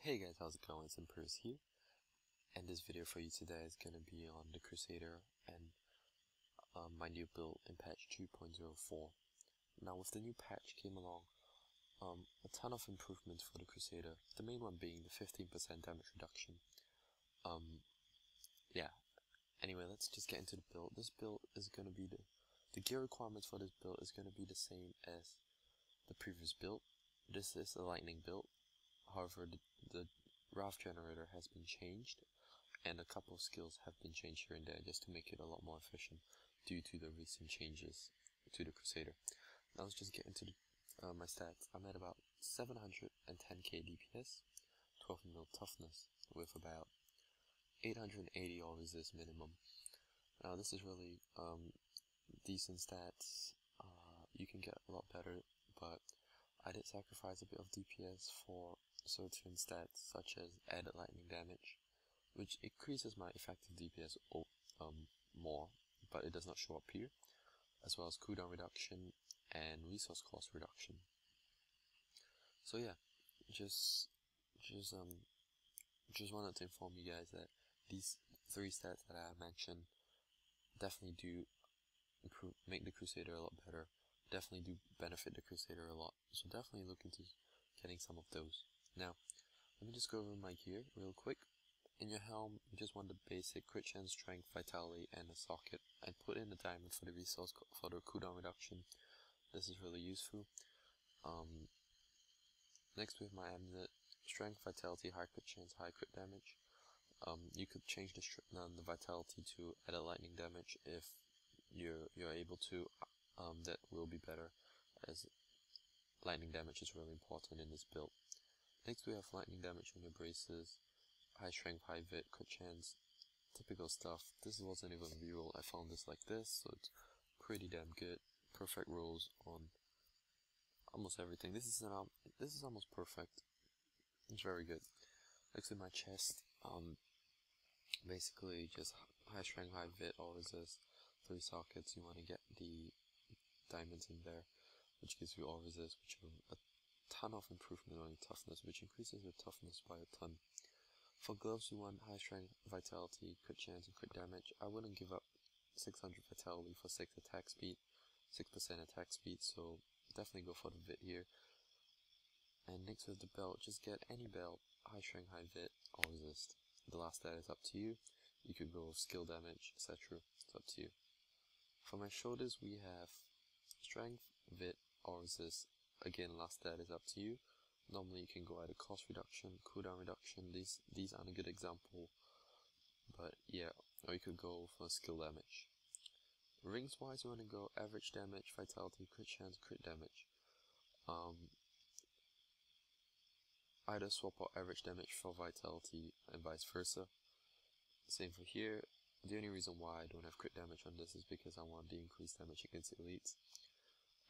Hey guys, how's it going? It's Imperius here, and this video for you today is going to be on the Crusader and my new build in patch 2.04. Now with the new patch came along a ton of improvements for the Crusader, the main one being the 15% damage reduction. Yeah, anyway, let's just get into the build. This build is going to be the gear requirements for this build is going to be the same as the previous build. This is a lightning build. However, the Wrath generator has been changed, and a couple of skills have been changed here and there just to make it a lot more efficient due to the recent changes to the Crusader. Now let's just get into my stats. I'm at about 710k DPS, 12 mil toughness with about 880 all resist minimum. Now this is really decent stats. You can get a lot better, but I did sacrifice a bit of DPS for certain stats such as added lightning damage, which increases my effective DPS more, but it does not show up here, as well as cooldown reduction and resource cost reduction. So yeah, just wanted to inform you guys that these three stats that I mentioned definitely do make the Crusader a lot better, definitely do benefit the Crusader a lot, so definitely look into getting some of those. Now, let me just go over my gear real quick. In your helm, you just want the basic crit chance, strength, vitality, and a socket, and put in a diamond for the resource for the cooldown reduction. This is really useful. Next with my amulet, strength, vitality, high crit chance, high crit damage. You could change the vitality to add a lightning damage if you're able to. That will be better, as lightning damage is really important in this build. Next we have lightning damage on your braces, high strength, high vit, crit chance, typical stuff. This wasn't even a reroll, I found this like this, so it's pretty damn good. Perfect rolls on almost everything. This is almost perfect. It's very good. Next with my chest, basically just high strength, high vit, all resist, 3 sockets. You want to get the diamonds in there, which gives you all resist, which are a ton of improvement on your toughness, which increases your toughness by a ton. For gloves, you want high strength, vitality, crit chance, and crit damage. I wouldn't give up 600 vitality for 6 attack speed, 6% attack speed, so definitely go for the vit here. And next with the belt, just get any belt, high strength, high vit, all resist. The last stat is up to you. You could go with skill damage, etc. It's up to you. For my shoulders, we have strength, vit, all resist. Again, last stat is up to you. Normally you can go either cost reduction, cooldown reduction. These aren't a good example, but yeah, or you could go for skill damage. Rings wise, you want to go average damage, vitality, crit chance, crit damage. Either swap out average damage for vitality and vice versa. Same for here. The only reason why I don't have crit damage on this is because I want the increased damage against elites.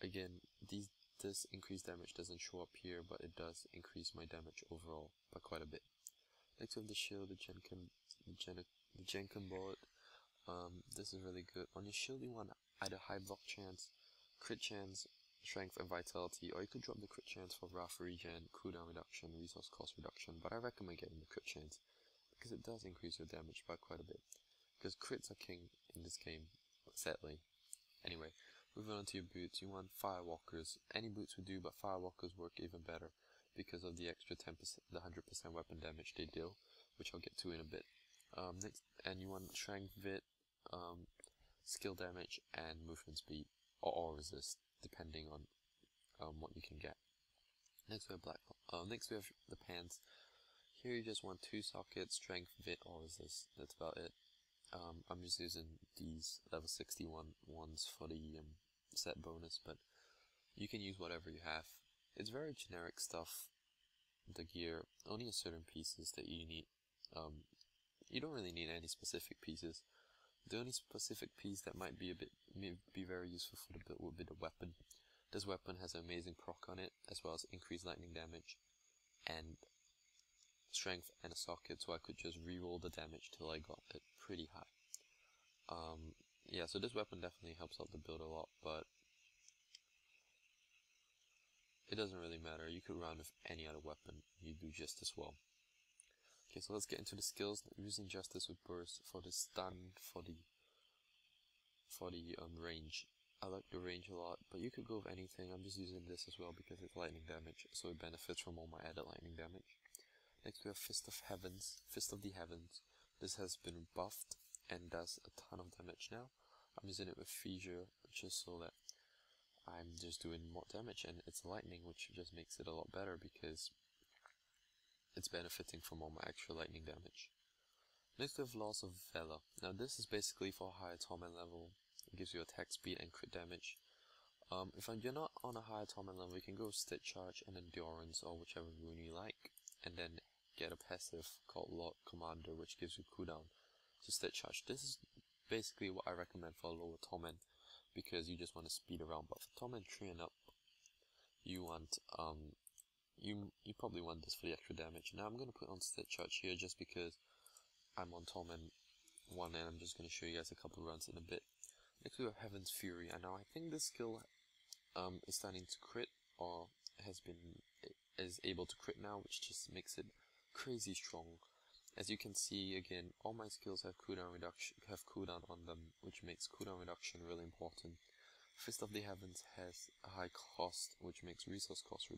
Again, this increased damage doesn't show up here, but it does increase my damage overall by quite a bit. Next we have the shield, the Jenkin bullet. This is really good. On your shield you want either high block chance, crit chance, strength and vitality, or you could drop the crit chance for Wrath regen, cooldown reduction, resource cost reduction, but I recommend getting the crit chance because it does increase your damage by quite a bit. Because crits are king in this game, sadly. Anyway, moving on to your boots, you want firewalkers. Any boots would do, but firewalkers work even better because of the extra 10%, the 100% weapon damage they deal, which I'll get to in a bit. Next, and you want strength, vit, skill damage, and movement speed, or all resist, depending on what you can get. Next we have next we have the pants. Here you just want 2 sockets, strength, vit, all resist. That's about it. I'm just using these level 61 ones for the set bonus, but you can use whatever you have. It's very generic stuff, the gear, only a certain pieces that you need. You don't really need any specific pieces. The only specific piece that might be very useful for the build would be the weapon. This weapon has an amazing proc on it, as well as increased lightning damage, and strength and a socket, so I could just reroll the damage till I got it pretty high. Yeah, so this weapon definitely helps out the build a lot, but it doesn't really matter. You could run with any other weapon, you do just as well. Okay, so let's get into the skills. Using Justice with Burst for the stun, for the range. I like the range a lot, but you could go with anything. I'm just using this as well because it's lightning damage, so it benefits from all my added lightning damage. Next we have Fist of the Heavens. This has been buffed and does a ton of damage now. I'm using it with Fissure just so that I'm just doing more damage, and it's lightning, which just makes it a lot better because it's benefiting from all my extra lightning damage. Next we have Laws of Valor. Now this is basically for a higher torment level. It gives you attack speed and crit damage. If you're not on a higher torment level, you can go with Stitch Charge and Endurance or whichever rune you like, and then get a passive called Lord Commander, which gives you cooldown to Stitch Charge. This is basically what I recommend for a lower torment, because you just want to speed around. But for torment 3 and up, you want you probably want this for the extra damage. Now I'm gonna put on Stitch Charge here just because I'm on torment 1, and I'm just gonna show you guys a couple runs in a bit. Next we have Heaven's Fury, and now I think this skill is starting to crit, or is able to crit now, which just makes it crazy strong. As you can see, again, all my skills have cooldown on them, which makes cooldown reduction really important. Fist of the Heavens has a high cost, which makes resource cost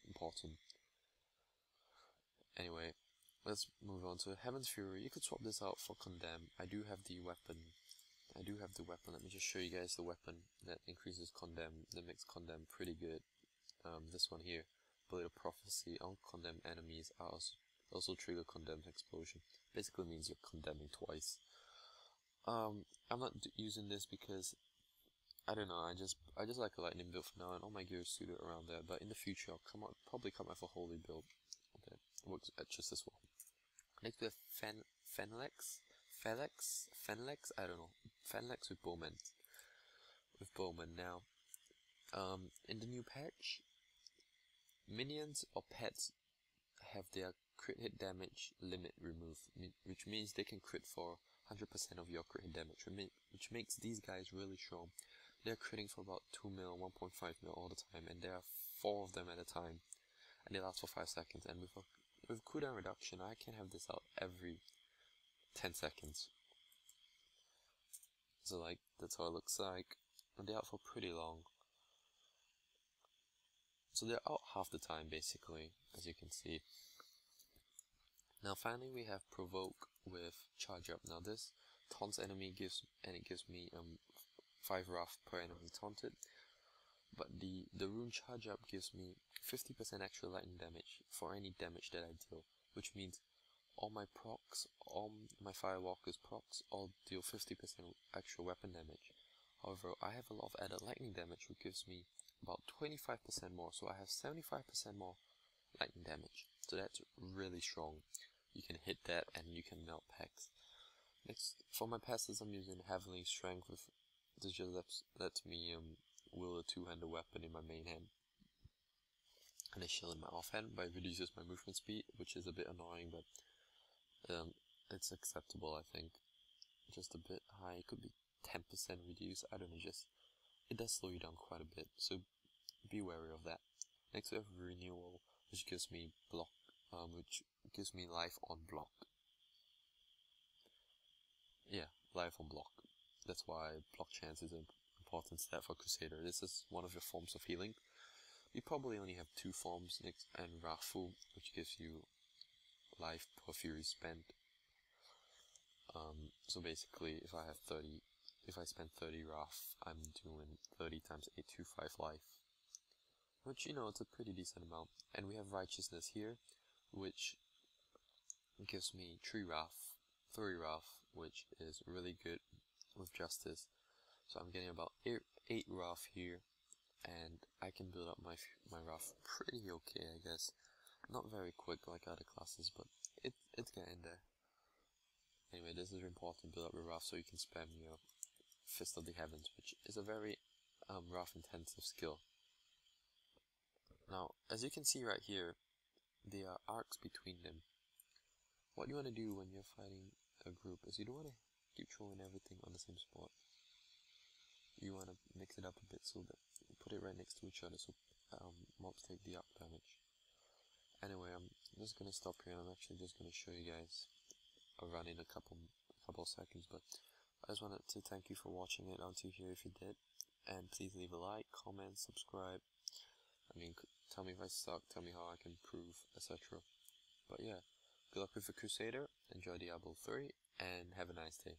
important. Anyway, let's move on to Heaven's Fury. You could swap this out for Condemn. I do have the weapon. Let me just show you guys the weapon that increases Condemn, that makes Condemn pretty good. This one here, Blade of Prophecy. On condemned enemies also trigger Condemned Explosion. Basically means you're condemning twice. I'm not using this because I don't know. I just like a lightning build for now, and all my gear is suited around there. But in the future, I'll probably come out for holy build that works just as well. Next we have Fenlex, I don't know. Fenlex with Bowman. Now, in the new patch, minions or pets have their crit hit damage limit removed, which means they can crit for 100% of your crit hit damage, which makes these guys really strong. They're critting for about 2 mil, 1.5 mil all the time, and there are 4 of them at a time, and they last for 5 seconds, and with cooldown reduction, I can have this out every 10 seconds. So like, that's how it looks like, and they're out for pretty long. So they're out half the time basically, as you can see. Now finally we have Provoke with Charge Up. Now this taunts enemy gives me 5 Wrath per enemy taunted. But the rune Charge Up gives me 50% extra lightning damage for any damage that I deal, which means all my procs, all my Firewalker's procs, all deal 50% extra weapon damage. However, I have a lot of added lightning damage, which gives me about 25% more, so I have 75% more lightning damage. So that's really strong. You can hit that and you can melt packs. Next, for my passes, I'm using Heavenly Strength. This just lets me wield a 2-handed weapon in my main hand and a shield in my offhand, but it reduces my movement speed, which is a bit annoying, but it's acceptable, I think. Just a bit high, it could be 10% reduced, I don't know, it does slow you down quite a bit, so be wary of that. Next we have Renewal, which gives me life on block. Yeah, life on block. That's why block chance is an important stat for Crusader. This is one of your forms of healing. You probably only have 2 forms, next and Wrathful, which gives you life per fury spent. So basically, if I spend 30 Wrath, I'm doing 30 times 825 life, which, you know, it's a pretty decent amount. And we have Righteousness here, which gives me 3 Wrath, which is really good with Justice. So I'm getting about 8 Wrath here, and I can build up my Wrath pretty okay, I guess. Not very quick like other classes, but it's getting there. Anyway, this is important, build up your Wrath so you can spam your Fist of the Heavens, which is a very Wrath intensive skill. Now, as you can see right here, there are arcs between them. What you want to do when you're fighting a group is you don't want to keep throwing everything on the same spot. You want to mix it up a bit so that you put it right next to each other so mobs take the arc damage. Anyway, just gonna stop here, and I'm actually just gonna show you guys a run in a couple seconds, but I just wanted to thank you for watching it until here if you did, and please leave a like, comment, subscribe. I mean, tell me if I suck, tell me how I can improve, etc. But yeah, good luck with the Crusader, enjoy Diablo 3, and have a nice day.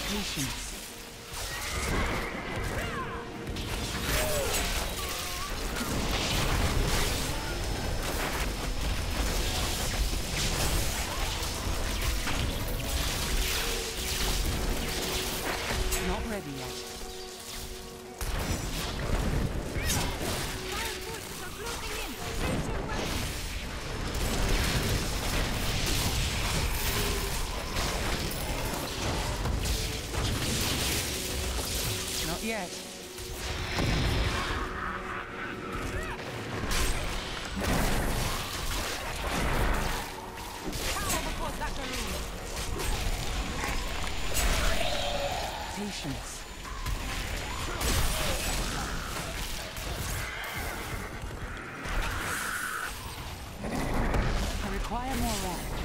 Patience. Not ready yet. Not yet. Patience. I require more rest.